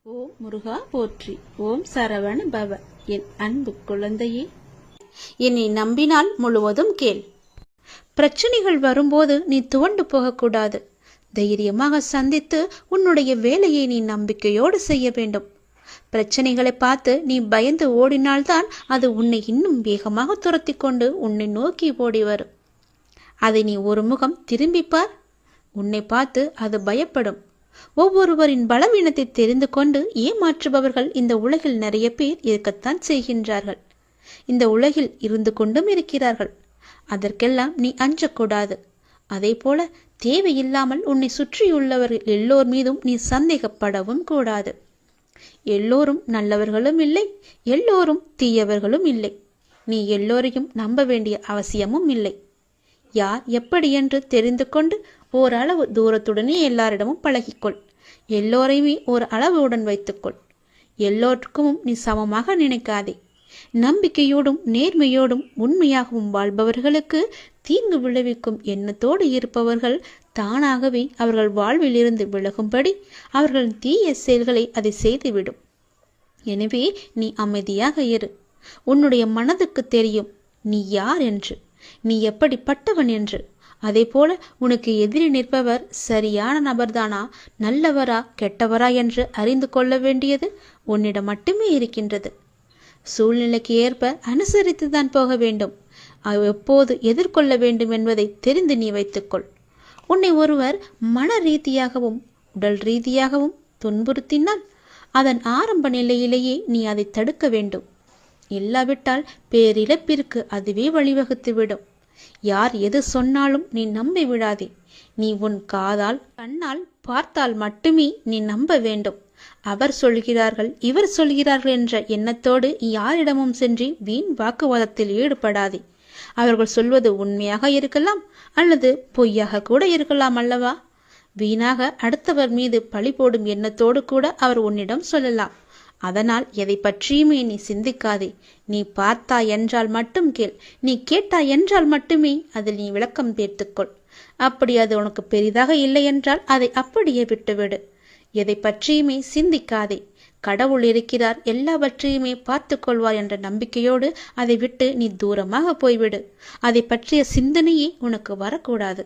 ஓம் முருகா போற்றி. ஓம் சரவண பவ. என் அன்பு குழந்தையே, என்னை நம்பினால் முழுவதும் கேள். பிரச்சனைகள் வரும்போது நீ துவண்டு போகக்கூடாது. தைரியமாக சந்தித்து உன்னுடைய வேலையை நீ நம்பிக்கையோடு செய்ய வேண்டும். பிரச்சனைகளை பார்த்து நீ பயந்து ஓடினால்தான் அது உன்னை இன்னும் வேகமாக துரத்தி கொண்டு உன்னை நோக்கி ஓடி வரும். அதை நீ ஒரு முகம் திரும்பிப்பார். உன்னை பார்த்து அது பயப்படும். ஒவ்வொருவரின் பலவீனத்தை தெரிந்து கொண்டு ஏமாற்றுபவர்கள் இந்த உலகில் நிறைய பேர் இருக்கத்தான் செய்கின்றார்கள். இந்த உலகில் இருந்து கொண்டும் இருக்கிறார்கள். அதற்கெல்லாம் நீ அஞ்சக்கூடாது. அதே போல தேவையில்லாமல் உன்னை சுற்றியுள்ளவர்கள் எல்லோர் மீதும் நீ சந்தேகப்படவும் கூடாது. எல்லோரும் நல்லவர்களும் இல்லை, எல்லோரும் தீயவர்களும் இல்லை. நீ எல்லோரையும் நம்ப வேண்டிய அவசியமும் இல்லை. யார் எப்படி என்று தெரிந்து கொண்டு ஓரளவு தூரத்துடனே எல்லாரிடமும் பழகிக்கொள். எல்லோரையுமே ஒரு அளவுடன் வைத்துக்கொள். எல்லோருக்கும் நீ சமமாக நினைக்காதே. நம்பிக்கையோடும் நேர்மையோடும் உண்மையாகவும் வாழ்பவர்களுக்கு தீங்கு விளைவிக்கும் எண்ணத்தோடு இருப்பவர்கள் தானாகவே அவர்கள் வாழ்வில் இருந்து விலகும்படி அவர்களின் தீய செயல்களை அதை செய்துவிடும். எனவே நீ அமைதியாக இரு. உன்னுடைய மனதுக்கு தெரியும் நீ யார் என்று, நீ எப்படிப்பட்டவன் என்று. அதே போல உனக்கு எதிரி நிற்பவர் சரியான நபர்தானா, நல்லவரா கெட்டவரா என்று அறிந்து கொள்ள வேண்டியது உன்னிடம் மட்டுமே இருக்கின்றது. சூழ்நிலைக்கு ஏற்ப அனுசரித்துதான் போக வேண்டும். எப்போது எதிர்கொள்ள வேண்டும் என்பதை தெரிந்து நீ வைத்துக்கொள். உன்னை ஒருவர் மன ரீதியாகவும் உடல் ரீதியாகவும் துன்புறுத்தினால் அதன் ஆரம்ப நிலையிலேயே நீ அதை தடுக்க வேண்டும். இல்லாவிட்டால் பேரிழப்பிற்கு அதுவே வழிவகுத்துவிடும். யார் எது சொன்னாலும் நீ நம்பி விடாதே. நீ உன் காதால் கண்ணால் பார்த்தால் மட்டுமே நீ நம்ப வேண்டும். அவர் சொல்கிறார்கள் இவர் சொல்கிறார்கள் என்ற எண்ணத்தோடு யாரிடமும் சென்று வீண் வாக்குவாதத்தில் ஈடுபடாதே. அவர்கள் சொல்வது உண்மையாக இருக்கலாம் அல்லது பொய்யாக கூட இருக்கலாம் அல்லவா? வீணாக அடுத்தவர் மீது பழி போடும் எண்ணத்தோடு கூட அவர் உன்னிடம் சொல்லலாம். அதனால் எதை பற்றியுமே நீ சிந்திக்காதே. நீ பார்த்தாய் என்றால் மட்டும் கேள். நீ கேட்டாய் என்றால் மட்டுமே அதில் நீ விளக்கம் பேர்த்துக்கொள். அப்படி அது உனக்கு பெரிதாக இல்லை என்றால் அதை அப்படியே விட்டுவிடு. எதை பற்றியுமே சிந்திக்காதே. கடவுள் இருக்கிறார், எல்லாவற்றையுமே பார்த்து கொள்வார் என்ற நம்பிக்கையோடு அதை விட்டு நீ தூரமாக போய்விடு. அதை பற்றிய சிந்தனையே உனக்கு வரக்கூடாது.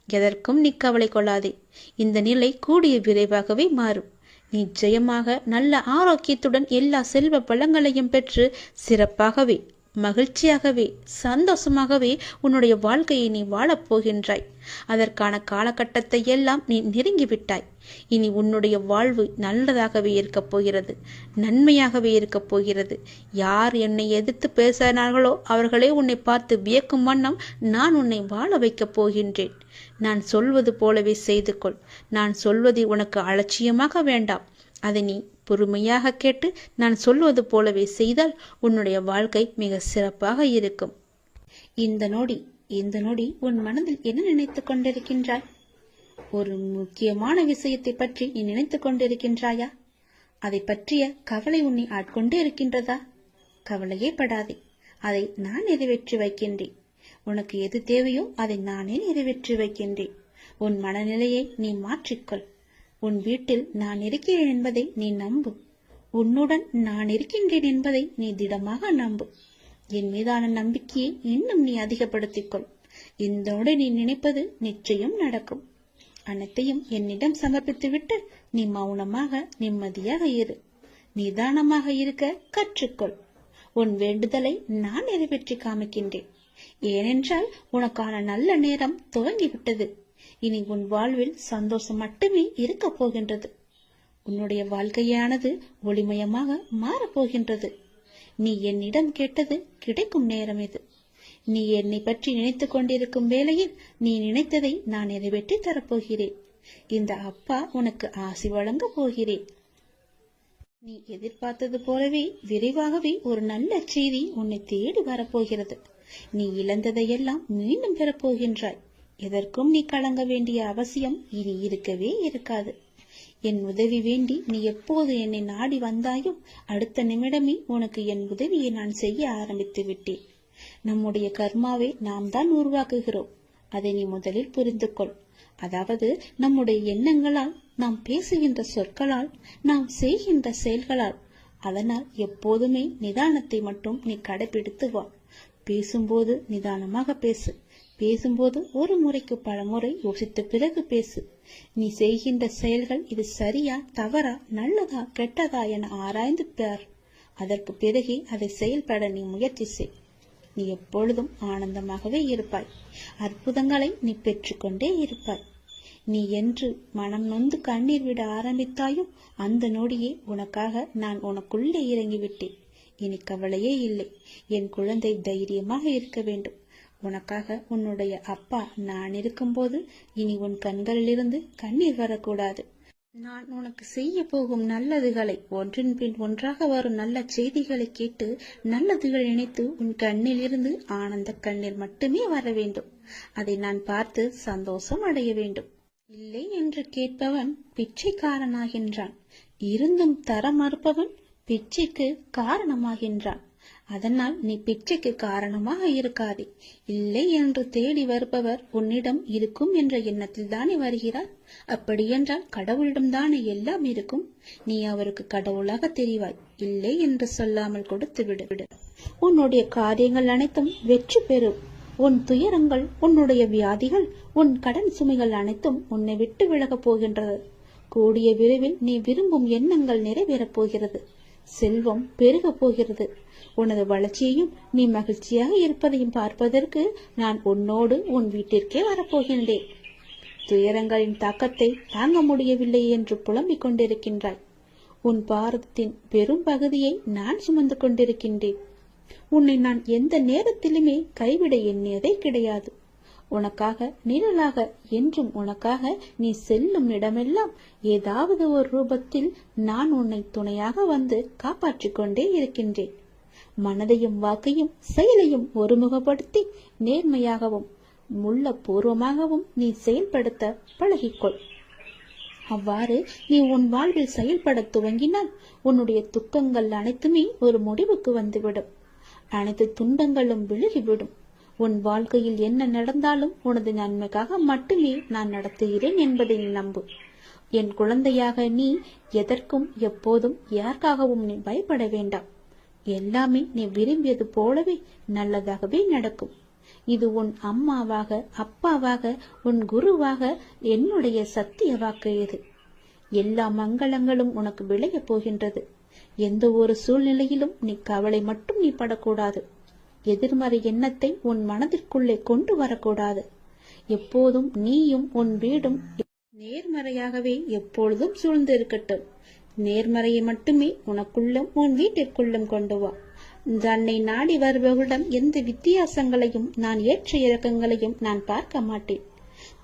எதற்கும் நீ கவலை கொள்ளாதே. இந்த நிலை கூடிய விரைவாகவே மாறும். நிச்சயமாக நல்ல ஆரோக்கியத்துடன் எல்லா செல்வ வளங்களையும் பெற்று சிறப்பாகவே மகிழ்ச்சியாகவே சந்தோஷமாகவே உன்னுடைய வாழ்க்கையை நீ வாழப்போகின்றாய். அதற்கான காலகட்டத்தை எல்லாம் நீ நெருங்கிவிட்டாய். இனி உன்னுடைய வாழ்வு நல்லதாகவே இருக்கப் போகிறது, நன்மையாகவே இருக்கப் போகிறது. யார் என்னை எதிர்த்து பேசினார்களோ அவர்களே உன்னை பார்த்து வியக்கும் வண்ணம் நான் உன்னை வாழ வைக்கப் போகின்றேன். நான் சொல்வது போலவே செய்து கொள். நான் சொல்வதை உனக்கு அலட்சியமாக வேண்டாம். அதை நீ பொறுமையாக கேட்டு நான் சொல்வது போலவே செய்தால் உன்னுடைய வாழ்க்கை மிக சிறப்பாக இருக்கும். இந்த நொடி உன் மனதில் என்ன நினைத்துக் கொண்டிருக்கின்றாய்? ஒரு முக்கியமான விஷயத்தை பற்றி நீ நினைத்துக் கொண்டிருக்கின்றாயா? அதை பற்றிய கவலை உன்னை ஆட்கொண்டு இருக்கின்றதா? கவலையே படாதே. அதை நான் நிறைவேற்றி வைக்கின்றேன். உனக்கு எது தேவையோ அதை நானே நிறைவேற்றி வைக்கின்றேன். உன் மனநிலையை நீ மாற்றிக்கொள். உன் வீட்டில் நான் இருக்கிறேன் என்பதை நீ நம்பு. உன்னுடன் நான் இருக்கின்றேன் என்பதை நீ திடமாக நம்பு. என் மீதான நம்பிக்கையை இன்னும் நீ அதிகப்படுத்திக்கொள். இதோடு நீ நினைப்பது நிச்சயம் நடக்கும். அனைத்தையும் என்னிடம் சமர்ப்பித்துவிட்டு நீ மௌனமாக நிம்மதியாக இரு. நிதானமாக இருக்க கற்றுக்கொள். உன் வேண்டுதலை நான் நிறைவேற்றி காமிக்கின்றேன். ஏனென்றால் உனக்கான நல்ல நேரம் துவங்கிவிட்டது. இனி உன் வாழ்வில் சந்தோஷம் மட்டுமே இருக்க போகின்றது. உன்னுடைய வாழ்க்கையானது ஒளிமயமாக மாறப்போகின்றது. நீ என்னிடம் கேட்டது கிடைக்கும் நேரம் இது. நீ என்னை பற்றி நினைத்துக் கொண்டிருக்கும் வேளையில் நீ நினைத்ததை நான் நிறைவேற்றி தரப்போகிறேன். இந்த அப்பா உனக்கு ஆசி வழங்க போகிறேன். நீ எதிர்பார்த்தது போலவே விரைவாகவே ஒரு நல்ல செய்தி உன்னை தேடி வரப்போகிறது. நீ இழந்ததையெல்லாம் மீண்டும் பெறப்போகின்றாய். எதற்கும் நீ கலங்க வேண்டிய அவசியம் இனி இருக்கவே இருக்காது. என் உதவி வேண்டி நீ எப்போது என்னை நாடி வந்தாயோ அடுத்த நிமிடமே உனக்கு என் உதவியை நான் செய்ய ஆரம்பித்து விட்டேன். நம்முடைய கர்மாவை நாம் தான் உருவாக்குகிறோம். அதை நீ முதலில் புரிந்து கொள். அதாவது நம்முடைய எண்ணங்களால், நாம் பேசுகின்ற சொற்களால், நாம் செய்கின்ற செயல்களால். அதனால் எப்போதுமே நிதானத்தை மட்டும் நீ கடைபிடித்து வா. பேசும்போது நிதானமாக பேசு. பேசும்போது ஒரு முறைக்கு பல முறை யோசித்த பிறகு பேசு. நீ செய்கின்ற செயல்கள் இது சரியா தவறா, நல்லதா கெட்டதா என ஆராய்ந்து பார். அதற்கு பிறகு அதை செயல்பட நீ முயற்சி செய். நீ எப்பொழுதும் ஆனந்தமாகவே இருப்பாய். அற்புதங்களை நீ பெற்றுக்கொண்டே இருப்பாய். நீ என்று மனம் நொந்து கண்ணீர் விட ஆரம்பித்தாயோ அந்த நொடியே உனக்காக நான் உனக்குள்ளே இறங்கிவிட்டேன். இனி கவலையே இல்லை. என் குழந்தை தைரியமாக இருக்க வேண்டும். உனக்காக உன்னுடைய அப்பா நான் இருக்கும்போது இனி உன் கண்களிலிருந்து கண்ணீர் வரக்கூடாது. நான் உனக்கு செய்ய போகும் நல்லதுகளை, ஒன்றின் பின் ஒன்றாக வரும் நல்ல செய்திகளை கேட்டு நல்லதுகள் நினைத்து உன் கண்ணில் இருந்து ஆனந்த கண்ணீர் மட்டுமே வர வேண்டும். அதை நான் பார்த்து சந்தோஷம் அடைய வேண்டும். இல்லை என்று கேட்பவன் பிச்சைக்காரனாகின்றான். இருந்தும் தர மறுப்பவன் பிச்சைக்கு காரணமாகின்றான். அதனால் நீ பிச்சைக்கு காரணமாக இருக்காதே. இல்லை என்று தேடி வருபவர் உன்னிடம் இருக்கும் என்ற எண்ணத்தில் தானே வருகிறார். அப்படியென்றால் கடவுளிடம் தானே எல்லாம் இருக்கும். நீ அவருக்கு கடவுளாக தெரிவாய். இல்லை என்று சொல்லாமல் கொடுத்து விடு. உன்னுடைய காரியங்கள் அனைத்தும் வெற்றி பெறும். உன் துயரங்கள், உன்னுடைய வியாதிகள், உன் கடன் சுமைகள் அனைத்தும் உன்னை விட்டு விலகப் போகின்றது. கூடிய விரைவில் நீ விரும்பும் எண்ணங்கள் நிறைவேறப் போகிறது. செல்வம் பெருகப் போகிறது. உனது வளர்ச்சியையும் நீ மகிழ்ச்சியாக இருப்பதையும் பார்ப்பதற்கு நான் உன்னோடு உன் வீட்டிற்கே வரப்போகின்றேன். துயரங்களின் தாக்கத்தை தாங்க முடியவில்லை என்று புலம்பிக் கொண்டிருக்கின்றாய். உன் பாரதத்தின் பெரும் பகுதியை நான் சுமந்து கொண்டிருக்கின்றேன். உன்னை நான் எந்த நேரத்திலுமே கைவிட எண்ணியதே கிடையாது. உனக்காக நிழலாக, என்றும் உனக்காக நீ செல்லும் இடமெல்லாம் ஏதாவது ஒரு ரூபத்தில் நான் உன்னை துணையாக வந்து காப்பாற்றிக் கொண்டே இருக்கின்றேன். மனதையும் வாக்கையும் செயலையும் ஒருமுகப்படுத்தி நேர்மையாகவும் முள்ளப்பூர்வமாகவும் நீ செயல்படுத்த பழகிக்கொள். அவ்வாறு நீ உன் வாழ்வில் செயல்பட துவங்கினால் உன்னுடைய துக்கங்கள் அனைத்துமே ஒரு முடிவுக்கு வந்துவிடும். அனைத்து துன்பங்களும் விலகிவிடும். உன் வாழ்க்கையில் என்ன நடந்தாலும் உனது நன்மைக்காக மட்டுமே நான் நடத்துகிறேன் என்பதை நீ நம்பு. என் குழந்தையாக நீ எதற்கும் எப்போதும் யாருக்காகவும் நீ பயப்பட வேண்டாம். எல்லாமே நீ விரும்பியது போலவே நல்லதாகவே நடக்கும். இது உன் அம்மாவாக, அப்பாவாக, உன் குருவாக என்னுடைய சத்திய வாக்கு. இது எல்லா மங்களங்களும் உனக்கு விளைய போகின்றது. எந்த ஒரு சூழ்நிலையிலும் நீ கவலை மட்டும் நீ படக்கூடாது. எதிர்மறை எண்ணத்தை உன் மனதிற்குள்ளே கொண்டு வரக்கூடாது. எப்போதும் நீயும் உன் வீடும் நேர்மறையாகவே எப்பொழுதும் சூழ்ந்து இருக்கட்டும். நேர்மறையை மட்டுமே உனக்குள்ளும் உன் வீட்டிற்குள்ளும் கொண்டு வா. தன்னை நாடி வருபவர்களிடம் எந்த வித்தியாசங்களையும் நான் ஏற்ற இறக்கங்களையும் நான் பார்க்க மாட்டேன்.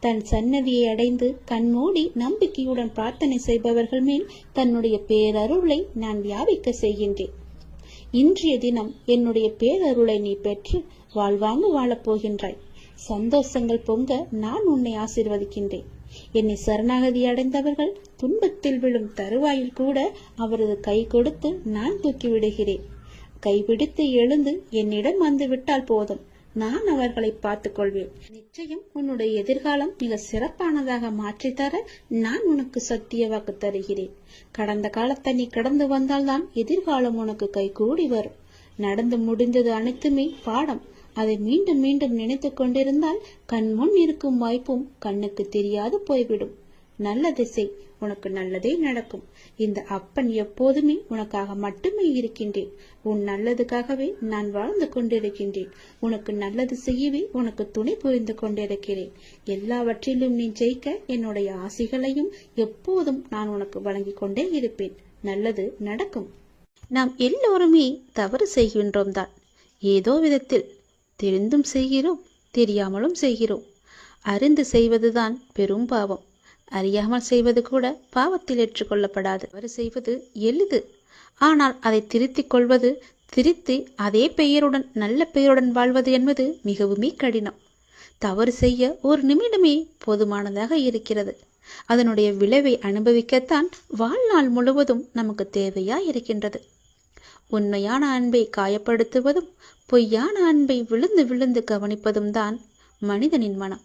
தன் சன்னதியை அடைந்து கண்மூடி நம்பிக்கையுடன் பிரார்த்தனை செய்பவர்கள் மேல் தன்னுடைய பேரருளை நான் வியாபிக்க செய்கின்றேன். இன்றைய தினம் என்னுடைய பேரருளை நீ பெற்று வாழ்வாங்கு வாழப்போகின்றாய். சந்தோஷங்கள் பொங்க நான் உன்னை ஆசீர்வதிக்கின்றேன். என்னை சரணாகதி அடைந்தவர்கள் துன்பத்தில் விழும் தருவாயில் கூட அவரது கை கொடுத்து நான் தூக்கி விடுகிறேன். கைபிடித்து எழுந்து என்னிடம் வந்து விட்டால் போதும், நான் அவர்களை பார்த்துக் கொள்வேன். நிச்சயம் உன்னுடைய எதிர்காலம் மிக சிறப்பானதாக மாற்றித்தர நான் உனக்கு சத்திய வாக்கு தருகிறேன். கடந்த காலத்தை நீ கடந்து வந்தால்தான் எதிர்காலம் உனக்கு கை கூடி வரும். நடந்து முடிந்தது அனைத்துமே பாடம். அதை மீண்டும் மீண்டும் நினைத்து கொண்டிருந்தால் கண் முன் இருக்கும் வாய்ப்பும் கண்ணுக்கு தெரியாது போய்விடும். நல்லதை செய், உனக்கு நல்லதே நடக்கும். இந்த அப்பன் எப்போதுமே உனக்காக மட்டுமே இருக்கின்றேன். உன் நல்லதுக்காகவே நான் வாழ்ந்து கொண்டிருக்கின்றேன். உனக்கு நல்லது செய்யவே உனக்கு துணை புரிந்து கொண்டிருக்கிறேன். எல்லாவற்றிலும் நீ ஜெயிக்க என்னுடைய ஆசைகளையும் எப்போதும் நான் உனக்கு வழங்கிக் கொண்டே இருப்பேன். நல்லது நடக்கும். நாம் எல்லோருமே தவறு செய்கின்றோம் தான். ஏதோ விதத்தில் தெரிந்தும் செய்கிறோம், தெரியாமலும் செய்கிறோம். அறிந்து செய்வதுதான் பெரும் பாவம். அறியாமல் செய்வது கூட பாவத்தில் ஏற்றுக்கொள்ளப்படாது. தவறு செய்வது எளிது. ஆனால் அதை திருத்திக் கொள்வது, திருத்தி அதே பெயருடன் நல்ல பெயருடன் வாழ்வது என்பது மிகவுமே கடினம். தவறு செய்ய ஒரு நிமிடமே போதுமானதாக இருக்கிறது. அதனுடைய விளைவை அனுபவிக்கத்தான் வாழ்நாள் முழுவதும் நமக்கு தேவையா இருக்கின்றது. உண்மையான அன்பை காயப்படுத்துவதும் பொய்யான அன்பை விழுந்து விழுந்து கவனிப்பதும் தான் மனிதனின் மனம்.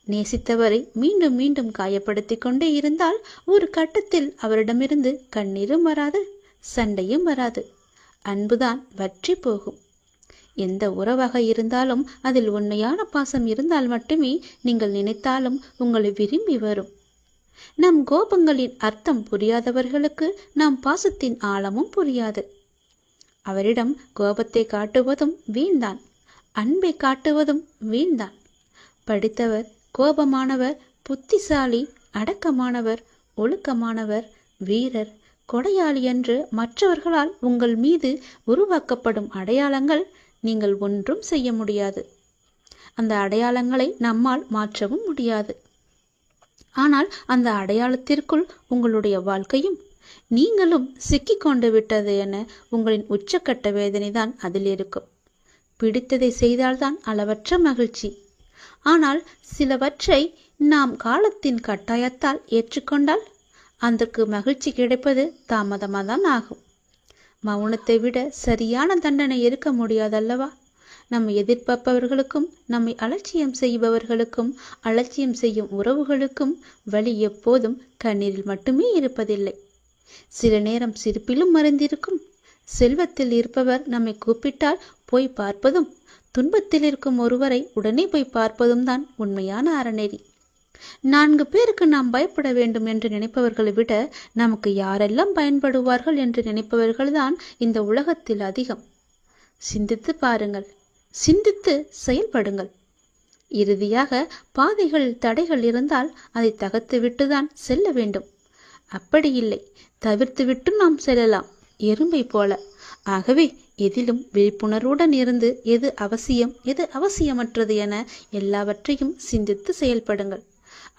நேசித்தவரை மீண்டும் மீண்டும் காயப்படுத்தி கொண்டே இருந்தால் ஒரு கட்டத்தில் அவரிடமிருந்து கண்ணீரும் வராது, சண்டையும் வராது. அன்புதான் வற்றி போகும். எந்த உறவாக இருந்தாலும் அதில் உண்மையான பாசம் இருந்தால் மட்டுமே நீங்கள் நினைத்தாலும் உங்களை விரும்பி வரும். நம் கோபங்களின் அர்த்தம் புரியாதவர்களுக்கு நம் பாசத்தின் ஆழமும் புரியாது. அவரிடம் கோபத்தை காட்டுவதும் வீண்தான், அன்பை காட்டுவதும் வீண்தான். படித்தவர், கோபமானவர், புத்திசாலி, அடக்கமானவர், ஒழுக்கமானவர், வீரர், கொடையாளி என்று மற்றவர்களால் உங்கள் மீது உருவாக்கப்படும் அடையாளங்கள் நீங்கள் ஒன்றும் செய்ய முடியாது. அந்த அடையாளங்களை நம்மால் மாற்றவும் முடியாது. ஆனால் அந்த அடையாளத்திற்குள் உங்களுடைய வாழ்க்கையும் நீங்களும் சிக்கிக்கொண்டு விட்டது என உங்களின் உச்சக்கட்ட வேதனைதான் அதில் இருக்கும். பிடித்ததை செய்தால்தான் அளவற்ற மகிழ்ச்சி. ஆனால் சிலவற்றை நாம் காலத்தின் கட்டாயத்தால் ஏற்றுக்கொண்டால் அதற்கு மகிழ்ச்சி கிடைப்பது தாமதமாகத்தான் ஆகும். மௌனத்தை விட சரியான தண்டனை இருக்க முடியாதல்லவா? நம்மை எதிர்பார்ப்பவர்களுக்கும் நம்மை அலட்சியம் செய்பவர்களுக்கும் அலட்சியம் செய்யும் உறவுகளுக்கும் வலி எப்போதும் கண்ணீரில் மட்டுமே இருப்பதில்லை. சில நேரம் சிரிப்பிலும் மறைந்திருக்கும். செல்வத்தில் இருப்பவர் நம்மை கூப்பிட்டால் போய் பார்ப்பதும், துன்பத்தில் இருக்கும் ஒருவரை உடனே போய் பார்ப்பதும் தான் உண்மையான அறநெறி. 4 பேருக்கு நாம் பயப்பட வேண்டும் என்று நினைப்பவர்களை விட நமக்கு யாரெல்லாம் பயன்படுவார்கள் என்று நினைப்பவர்கள்தான் இந்த உலகத்தில் அதிகம். சிந்தித்து பாருங்கள், சிந்தித்து செயல்படுங்கள். இறுதியாக பாதைகளில் தடைகள் இருந்தால் அதை தகர்த்து விட்டுதான் செல்ல வேண்டும். அப்படி இல்லை, தவிர்த்து விட்டு நாம் செல்லலாம், எறும்பை போல. ஆகவே எதிலும் விழிப்புணர்வுடன் இருந்து எது அவசியம், எது அவசியமற்றது என எல்லாவற்றையும் சிந்தித்து செயல்படுங்கள்.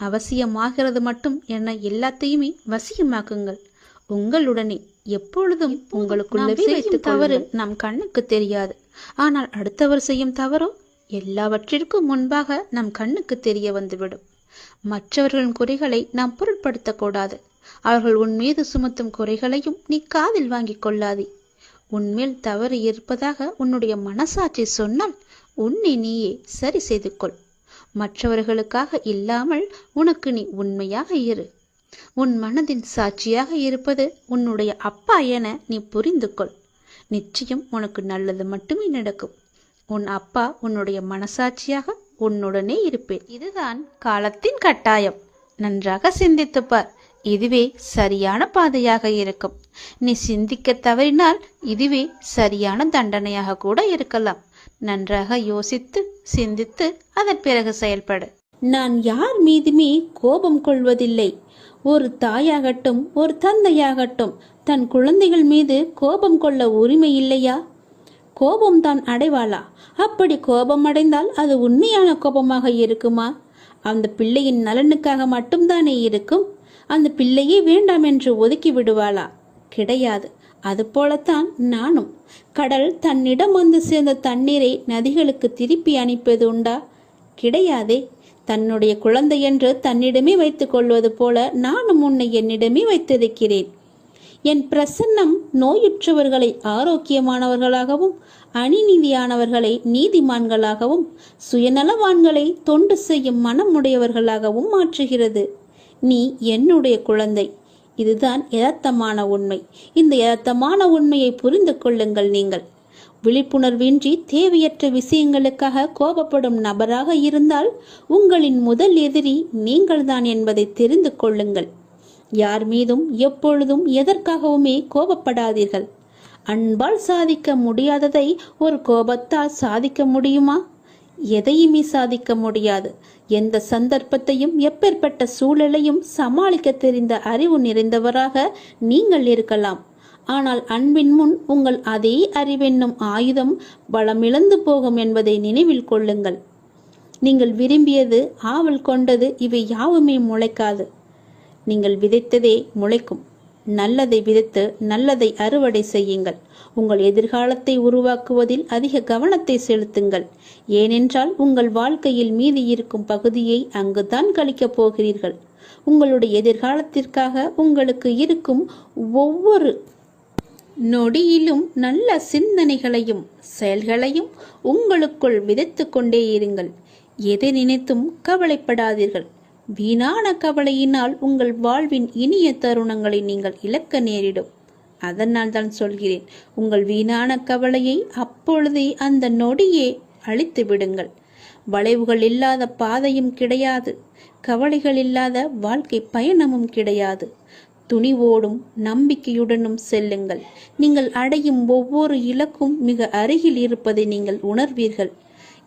அவசியமாகிறது மட்டும் என எல்லாத்தையுமே வசியமாக்குங்கள். உங்களுடனே எப்பொழுதும் உங்களுக்குள்ளவே வைத்து தவறு நம் கண்ணுக்கு தெரியாது. ஆனால் அடுத்தவர் செய்யும் தவறோ எல்லாவற்றிற்கும் முன்பாக நம் கண்ணுக்கு தெரிய வந்துவிடும். மற்றவர்களின் குறைகளை நாம் பொருட்படுத்தக்கூடாது. அவர்கள் உன் மீது சுமத்தும் குறைகளையும் நீ காதில் வாங்கிக் கொள்ளாதே. உன்மேல் தவறு இருப்பதாக உன்னுடைய மனசாட்சி சொன்னால் உன்னை நீயே சரி செய்து கொள். மற்றவர்களுக்காக இல்லாமல் உனக்கு நீ உண்மையாக இரு. உன் மனதின் சாட்சியாக இருப்பது உன்னுடைய அப்பா என நீ புரிந்து கொள். நிச்சயம் உனக்கு நல்லது மட்டுமே நடக்கும். உன் அப்பா உன்னுடைய மனசாட்சியாக உன்னுடனே இருப்பேன். இதுதான் காலத்தின் கட்டாயம். நன்றாக சிந்தித்துப்பார். இதுவே சரியான பாதையாக இருக்கும். நீ சிந்திக்க தவறினால் இதுவே சரியான தண்டனையாக கூட இருக்கலாம். நன்றாக யோசித்து சிந்தித்து அதன் பிறகு செயல்படு. நான் யார் மீதுமே கோபம் கொள்வதில்லை. ஒரு தாயாகட்டும் ஒரு தந்தையாகட்டும் தன் குழந்தைகள் மீது கோபம் கொள்ள உரிமை இல்லையா? கோபம் தான் அடைவாளா? அப்படி கோபம் அடைந்தால் அது உண்மையான கோபமாக இருக்குமா? அந்த பிள்ளையின் நலனுக்காக மட்டும்தானே இருக்கும். அந்த பிள்ளையே வேண்டாம் என்று ஒதுக்கி விடுவாளா? கிடையாது. அதுபோலத்தான் நானும். கடல் தன்னிடம் வந்து சேர்ந்த தண்ணீரை நதிகளுக்கு திருப்பி அனுப்பியது உண்டா? கிடையாதே. தன்னுடைய குழந்தை என்று தன்னிடமே வைத்துக் கொள்வது போல நானும் உன்னை என்னிடமே வைத்திருக்கிறேன். என் பிரசன்னம் நோயுற்றவர்களை ஆரோக்கியமானவர்களாகவும், அநீதியானவர்களை நீதிமான்களாகவும், சுயநலவான்களை தொண்டு செய்யும் மனமுடையவர்களாகவும் மாற்றுகிறது. நீ என்னுடைய குழந்தை. இதுதான் யதார்த்தமான உண்மை. இந்த யதார்த்தமான உண்மையை புரிந்து கொள்ளுங்கள். நீங்கள் விழிப்புணர்வின்றி தேவையற்ற விஷயங்களுக்காக கோபப்படும் நபராக இருந்தால் உங்களின் முதல் எதிரி நீங்கள்தான் என்பதை தெரிந்து கொள்ளுங்கள். யார் மீதும் எப்பொழுதும் எதற்காகவுமே கோபப்படாதீர்கள். அன்பால் சாதிக்க முடியாததை ஒரு கோபத்தால் சாதிக்க முடியுமா? எதையுமே சாதிக்க முடியாது. எந்த சந்தர்ப்பத்தையும் எப்பேற்பட்ட சூழலையும் சமாளிக்க தெரிந்த அறிவு நிறைந்தவராக நீங்கள் இருக்கலாம். ஆனால் அன்பின் முன் உங்கள் அதே அறிவென்னும் ஆயுதம் பலமிழந்து போகும் என்பதை நினைவில் கொள்ளுங்கள். நீங்கள் விரும்பியது, ஆவல் கொண்டது இவை யாவுமே முளைக்காது. நீங்கள் விதைத்ததே முளைக்கும். நல்லதை விதைத்து நல்லதை அறுவடை செய்யுங்கள். உங்கள் எதிர்காலத்தை உருவாக்குவதில் அதிக கவனத்தை செலுத்துங்கள். ஏனென்றால் உங்கள் வாழ்க்கையில் மீதி இருக்கும் பகுதியை அங்குதான் கழிக்கப் போகிறீர்கள். உங்களுடைய எதிர்காலத்திற்காக உங்களுக்கு இருக்கும் ஒவ்வொரு நொடியிலும் நல்ல சிந்தனைகளையும் செயல்களையும் உங்களுக்குள் விதைத்து கொண்டே இருங்கள். எதை நினைத்தும் கவலைப்படாதீர்கள். வீணான கவலையினால் உங்கள் வாழ்வின் இனிய தருணங்களை நீங்கள் இழக்க நேரிடும். அதனால் தான் சொல்கிறேன், உங்கள் வீணான கவலையை அப்பொழுதே அந்த நொடியே அழித்து விடுங்கள். வளைவுகள் இல்லாத பாதையும் கிடையாது, கவலைகள் இல்லாத வாழ்க்கை பயணமும் கிடையாது. துணிவோடும் நம்பிக்கையுடனும் செல்லுங்கள். நீங்கள் அடையும் ஒவ்வொரு இலக்கும் மிக அருகில் இருப்பதை நீங்கள் உணர்வீர்கள்.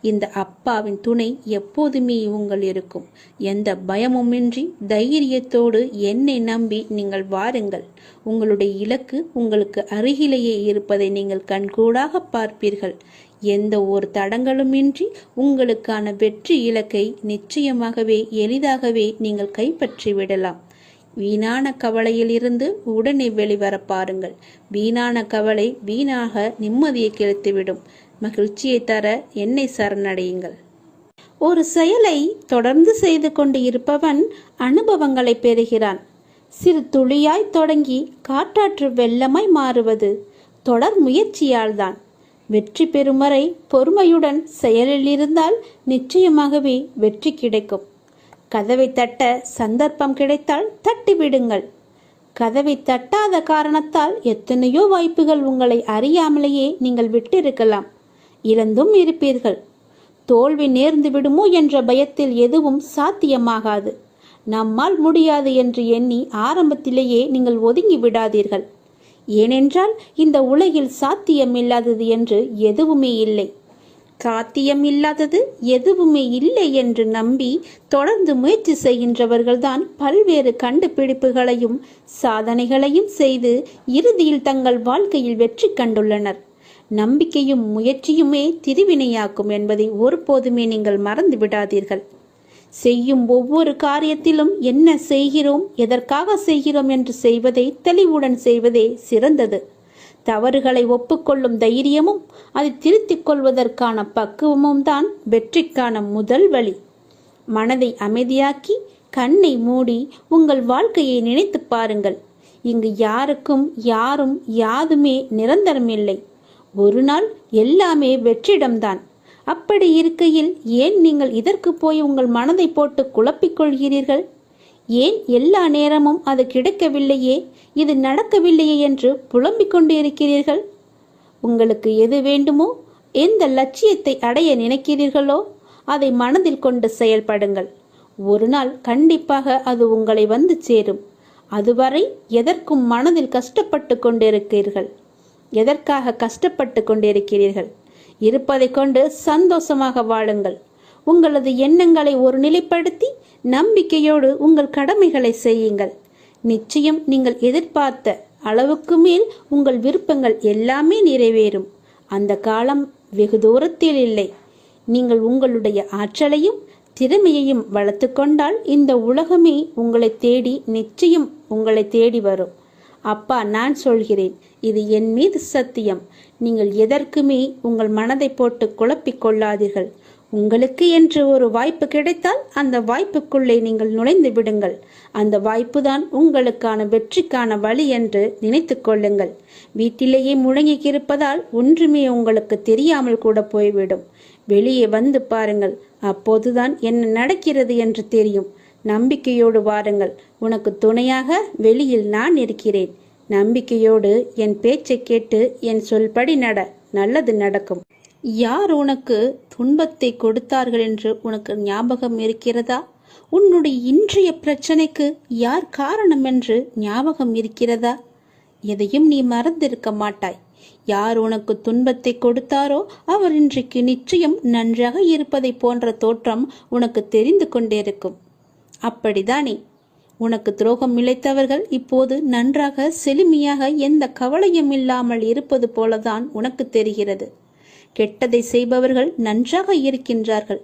இந்த அப்பாவின் துணை எப்போதுமே உங்கள் இருக்கும். எந்த பயமுமின்றி தைரியத்தோடு என்னை நம்பி நீங்கள் வாருங்கள். உங்களுடைய இலக்கு உங்களுக்கு அருகிலேயே இருப்பதை நீங்கள் கண்கூடாக பார்ப்பீர்கள். எந்த ஒரு தடங்களுமின்றி உங்களுக்கான வெற்றி இலக்கை நிச்சயமாகவே எளிதாகவே நீங்கள் கைப்பற்றி விடலாம். வீணான கவலையிலிருந்து உடனே வெளிவர பாருங்கள். வீணான கவலை வீணாக நிம்மதியை கெடுத்துவிடும். மகிழ்ச்சியை தர என்னை சரணடையுங்கள். ஒரு செயலை தொடர்ந்து செய்து கொண்டு இருப்பவன் அனுபவங்களை பெறுகிறான். சிறு துளியாய் தொடங்கி காட்டாற்று வெள்ளமாய் மாறுவது தொடர் முயற்சியால்தான். வெற்றி பெறும் வரை பொறுமையுடன் செயலில் இருந்தால் நிச்சயமாகவே வெற்றி கிடைக்கும். கதவை தட்ட சந்தர்ப்பம் கிடைத்தால் தட்டிவிடுங்கள். கதவை தட்டாத காரணத்தால் எத்தனையோ வாய்ப்புகள் உங்களை அறியாமலேயே நீங்கள் விட்டிருக்கலாம், இழந்தும் இருப்பீர்கள். தோல்வி நேர்ந்து விடுமோ என்ற பயத்தில் எதுவும் சாத்தியமாகாது. நம்மால் முடியாது என்று எண்ணி ஆரம்பத்திலேயே நீங்கள் ஒதுங்கி விடாதீர்கள். ஏனென்றால் இந்த உலகில் சாத்தியமில்லாதது என்று எதுவுமே இல்லை. சாத்தியம் இல்லாதது எதுவுமே இல்லை என்று நம்பி தொடர்ந்து முயற்சி செய்கின்றவர்கள்தான் பல்வேறு கண்டுபிடிப்புகளையும் சாதனைகளையும் செய்து இறுதியில் தங்கள் வாழ்க்கையில் வெற்றி கண்டுள்ளனர். நம்பிக்கையும் முயற்சியுமே திருவினையாக்கும் என்பதை ஒருபோதுமே நீங்கள் மறந்து விடாதீர்கள். செய்யும் ஒவ்வொரு காரியத்திலும் என்ன செய்கிறோம், எதற்காக செய்கிறோம் என்று செய்வதை தெளிவுடன் செய்வதே சிறந்தது. தவறுகளை ஒப்புக்கொள்ளும் தைரியமும் அதை திருத்திக் கொள்வதற்கான பக்குவமும் தான் வெற்றிக்கான முதல் வழி. மனதை அமைதியாக்கி கண்ணை மூடி உங்கள் வாழ்க்கையை நினைத்து பாருங்கள். இங்கு யாருக்கும் யாரும் யாதுமே நிரந்தரமில்லை. ஒரு நாள் எல்லாமே வெற்றிடம்தான். அப்படி இருக்கையில் ஏன் நீங்கள் இதற்கு போய் உங்கள் மனதை போட்டு குழப்பிக்கொள்கிறீர்கள்? ஏன் எல்லா நேரமும் அது கிடைக்கவில்லையே, இது நடக்கவில்லையே என்று புலம்பிக் கொண்டு இருக்கிறீர்கள்? உங்களுக்கு எது வேண்டுமோ, எந்த லட்சியத்தை அடைய நினைக்கிறீர்களோ அதை மனதில் கொண்டு செயல்படுங்கள். ஒரு நாள் கண்டிப்பாக அது உங்களை வந்து சேரும். அதுவரை எதற்கும் மனதில் கஷ்டப்பட்டு கொண்டிருக்கிறீர்கள். எதற்காக கஷ்டப்பட்டு கொண்டிருக்கிறீர்கள்? இருப்பதை கொண்டு சந்தோஷமாக வாழுங்கள். உங்களது எண்ணங்களை ஒரு நிலைப்படுத்தி நம்பிக்கையோடு உங்கள் கடமைகளை செய்யுங்கள். நிச்சயம் நீங்கள் எதிர்பார்த்த அளவுக்கு மேல் உங்கள் விருப்பங்கள் எல்லாமே நிறைவேறும். அந்த காலம் வெகு தூரத்தில் இல்லை. நீங்கள் உங்களுடைய ஆற்றலையும் திறமையையும் வளர்த்து கொண்டால் இந்த உலகமே உங்களை தேடி நிச்சயம் உங்களை தேடி வரும். அப்பா, நான் சொல்கிறேன், இது என் மீது சத்தியம். நீங்கள் எதற்குமே உங்கள் மனதை போட்டு குழப்பிக் கொள்ளாதீர்கள். உங்களுக்கு என்று ஒரு வாய்ப்பு கிடைத்தால் அந்த வாய்ப்புக்குள்ளே நீங்கள் நுழைந்து விடுங்கள். அந்த வாய்ப்புதான் உங்களுக்கான வெற்றிக்கான வழி என்று நினைத்து கொள்ளுங்கள். வீட்டிலேயே முழங்கியிருப்பதால் ஒன்றுமே உங்களுக்கு தெரியாமல் கூட போய்விடும். வெளியே வந்து பாருங்கள், அப்போதுதான் என்ன நடக்கிறது என்று தெரியும். நம்பிக்கையோடு வாருங்கள். உனக்கு துணையாக வெளியில் நான் இருக்கிறேன். நம்பிக்கையோடு என் பேச்சை கேட்டு என் சொல்படி நட, நல்லது நடக்கும். யார் உனக்கு துன்பத்தை கொடுத்தார்கள் என்று உனக்கு ஞாபகம் இருக்கிறதா? உன்னுடைய இன்றைய பிரச்சனைக்கு யார் காரணம் என்று ஞாபகம் இருக்கிறதா? எதையும் நீ மறந்திருக்க மாட்டாய். யார் உனக்கு துன்பத்தை கொடுத்தாரோ அவர் இன்றைக்கு நிச்சயம் நன்றாக இருப்பதை போன்ற தோற்றம் உனக்கு தெரிந்து கொண்டிருக்கும். அப்படிதானே? உனக்கு துரோகம் இழைத்தவர்கள் இப்போது நன்றாக செழுமையாக எந்த கவலையும் இல்லாமல் இருப்பது போலதான் உனக்கு தெரிகிறது. கெட்டதை செய்பவர்கள் நன்றாக இருக்கின்றார்கள்.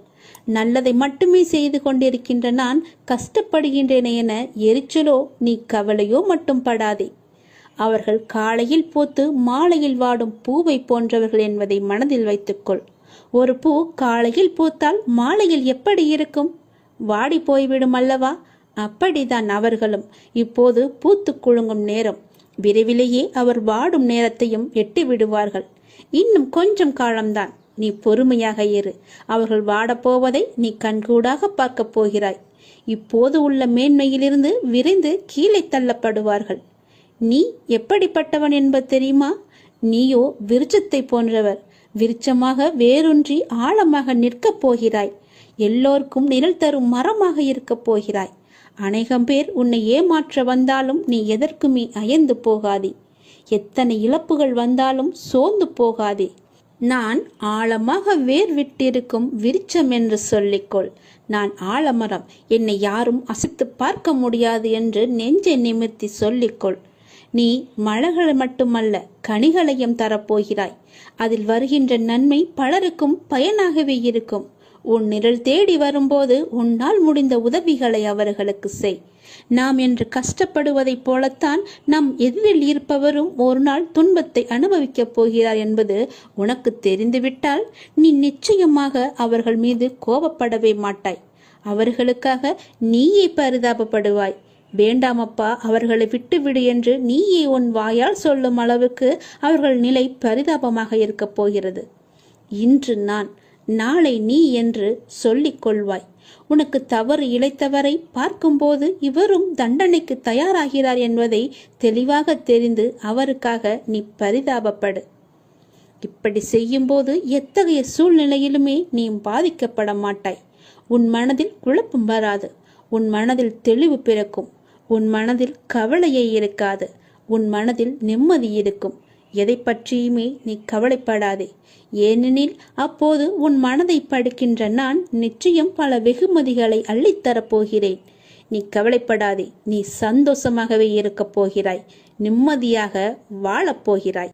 நல்லதை மட்டுமே செய்து கொண்டிருக்கின்ற நான் கஷ்டப்படுகின்றேனே என எரிச்சலோ நீ கவலையோ மட்டும் படாதே. அவர்கள் காலையில் பூத்து மாலையில் வாடும் பூவை போன்றவர்கள் என்பதை மனதில் வைத்துக்கொள். ஒரு பூ காலையில் பூத்தால் மாலையில் எப்படி இருக்கும்? வாடி போய்விடும் அல்லவா? அப்படிதான் அவர்களும் இப்போது பூத்து குலுங்கும் நேரம். விரைவிலேயே அவர் வாடும் நேரத்தையும் எட்டி விடுவார்கள். இன்னும் கொஞ்சம் காலம்தான். நீ பொறுமையாக இரு. அவர்கள் வாடப்போவதை நீ கண்கூடாக பார்க்கப் போகிறாய். இப்போது உள்ள மேன்மையிலிருந்து விரைந்து கீழே தள்ளப்படுவார்கள். நீ எப்படிப்பட்டவன் என்பது தெரியுமா? நீயோ விருட்சத்தை போன்றவர். விருட்சமாக வேரூன்றி ஆழமாக நிற்கப் போகிறாய். எல்லோருக்கும் நிழல் தரும் மரமாக இருக்கப் போகிறாய். அநேகம் பேர் உன்னை ஏமாற்ற வந்தாலும் நீ எதற்குமே அயர்ந்து போகாதே. எத்தனை இழப்புகள் வந்தாலும் சோர்ந்து போகாதே. நான் ஆழமாக வேர் விட்டிருக்கும் விருட்சம் என்று சொல்லிக்கொள். நான் ஆலமரம், என்னை யாரும் அசைத்து பார்க்க முடியாது என்று நெஞ்சை நிமிர்த்தி சொல்லிக்கொள். நீ மலர்கள் மட்டுமல்ல, கனிகளையும் தரப்போகிறாய். அதில் வருகின்ற நன்மை பலருக்கும் பயனாகவே இருக்கும். உன் நிழல் தேடி வரும்போது உன்னால் முடிந்த உதவிகளை அவர்களுக்கு செய். நாம் என்று கஷ்டப்படுவதைப் போலத்தான் நம் எதிரில் இருப்பவரும் ஒரு நாள் துன்பத்தை அனுபவிக்கப் போகிறார் என்பது உனக்கு தெரிந்துவிட்டால் நீ நிச்சயமாக அவர்கள் மீது கோபப்படவே மாட்டாய். அவர்களுக்காக நீயே பரிதாபப்படுவாய். வேண்டாமப்பா, அவர்களை விட்டுவிடு என்று நீயே உன் வாயால் சொல்லும் அளவுக்கு அவர்கள் நிலை பரிதாபமாக இருக்கப் போகிறது. இன்று நான், நாளை நீ என்று சொல்லிக் கொள்வாய். உனக்கு தவறு இழைத்தவரை பார்க்கும்போது இவரும் தண்டனைக்கு தயாராகிறார் என்பதை தெளிவாக தெரிந்து அவருக்காக நீ பரிதாபப்படு. இப்படி செய்யும்போது எத்தகைய சூழ்நிலையிலுமே நீ பாதிக்கப்பட மாட்டாய். உன் மனதில் குழப்பம் வராது. உன் மனதில் தெளிவு பிறக்கும். உன் மனதில் கவலையே இருக்காது. உன் மனதில் நிம்மதி இருக்கும். எதை பற்றியுமே நீ கவலைப்படாதே. ஏனெனில் அப்போது உன் மனதை படிக்கின்ற நான் நிச்சயம் பல வெகுமதிகளை அள்ளித்தரப்போகிறேன். நீ கவலைப்படாதே. நீ சந்தோஷமாகவே இருக்கப் போகிறாய். நிம்மதியாக வாழப்போகிறாய்.